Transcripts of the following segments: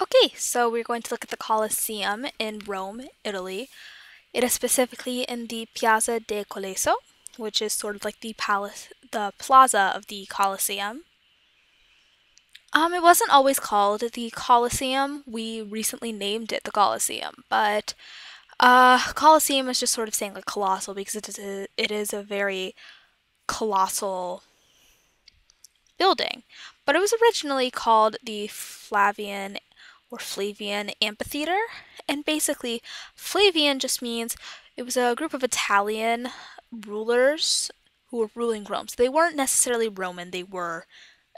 Okay, so we're going to look at the Colosseum in Rome, Italy. It is specifically in the Piazza del Colle, which is sort of like the plaza of the Colosseum. It wasn't always called the Colosseum. We recently named it the Colosseum, but Colosseum is just sort of saying like colossal because it is a very colossal building. But it was originally called the Flavian Amphitheater. And basically, Flavian just means it was a group of Italian rulers who were ruling Rome. So they weren't necessarily Roman, they were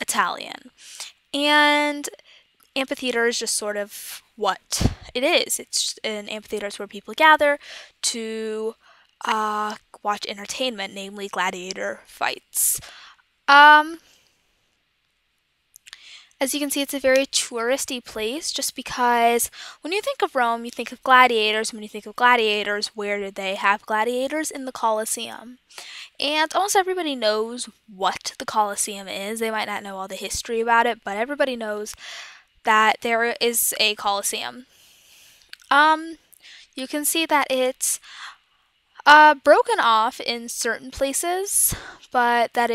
Italian. And amphitheater is just sort of what it is. It's an amphitheater is where people gather to watch entertainment, namely gladiator fights. Um, As you can see, it's a very touristy place just because when you think of Rome, you think of gladiators. When you think of gladiators, where did they have gladiators? In the Colosseum. And almost everybody knows what the Colosseum is. They might not know all the history about it, but everybody knows that there is a Colosseum. Um, you can see that it's broken off in certain places, but that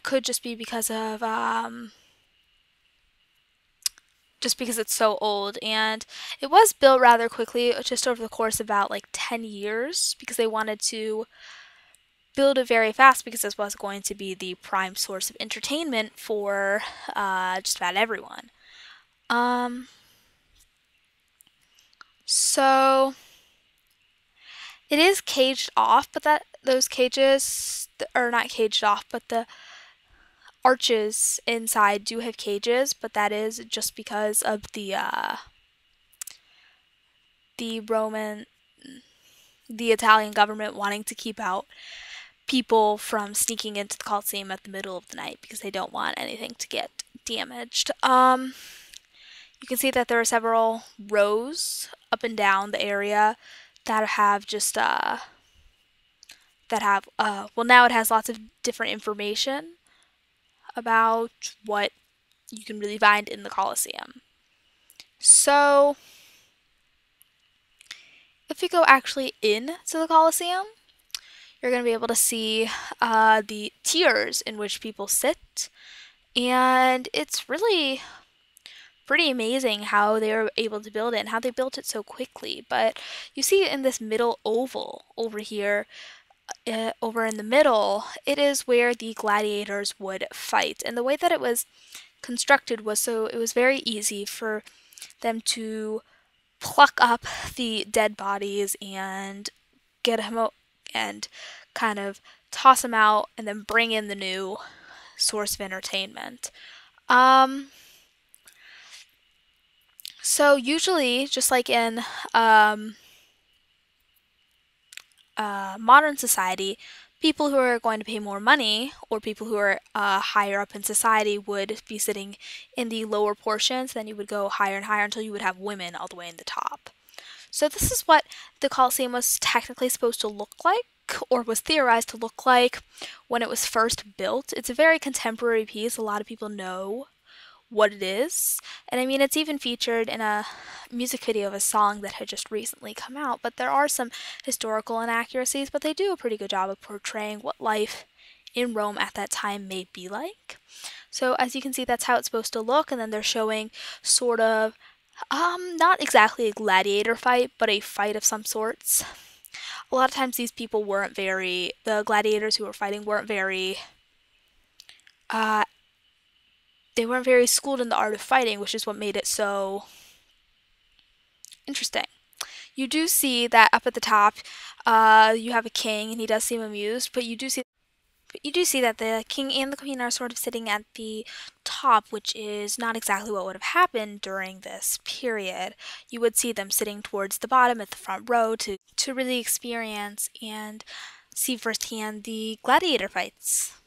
could just be because of just because it's so old, and it was built rather quickly, just over the course of about like 10 years, because they wanted to build it very fast because this was going to be the prime source of entertainment for just about everyone. Um, so it is caged off, but that those cages are not caged off, but the arches inside do have cages, but that is just because of the Roman the Italian government wanting to keep out people from sneaking into the Colosseum at the middle of the night because they don't want anything to get damaged. You can see that there are several rows up and down the area that have just that have well, now it has lots of different information about what you can really find in the Colosseum. So if you go actually into the Colosseum, you're going to be able to see the tiers in which people sit, and it's really pretty amazing how they were able to build it and how they built it so quickly. But you see in this middle oval over here, over in the middle, it is where the gladiators would fight. And the way that it was constructed was so it was very easy for them to pluck up the dead bodies and get them out and kind of toss them out and then bring in the new source of entertainment. Um, so usually, just like in modern society, people who are going to pay more money or people who are higher up in society would be sitting in the lower portions. Then you would go higher and higher until you would have women all the way in the top. So this is what the Colosseum was technically supposed to look like, or was theorized to look like when it was first built. It's a very contemporary piece. A lot of people know what it is. And I mean, it's even featured in a music video of a song that had just recently come out. But there are some historical inaccuracies, but they do a pretty good job of portraying what life in Rome at that time may be like. So as you can see, that's how it's supposed to look. And then they're showing sort of not exactly a gladiator fight, but a fight of some sorts. A lot of times the gladiators who were fighting uh, they weren't very schooled in the art of fighting, which is what made it so interesting. You do see that up at the top, you have a king, and he does seem amused, but you do see that the king and the queen are sort of sitting at the top, which is not exactly what would have happened during this period. You would see them sitting towards the bottom at the front row to really experience and see firsthand the gladiator fights.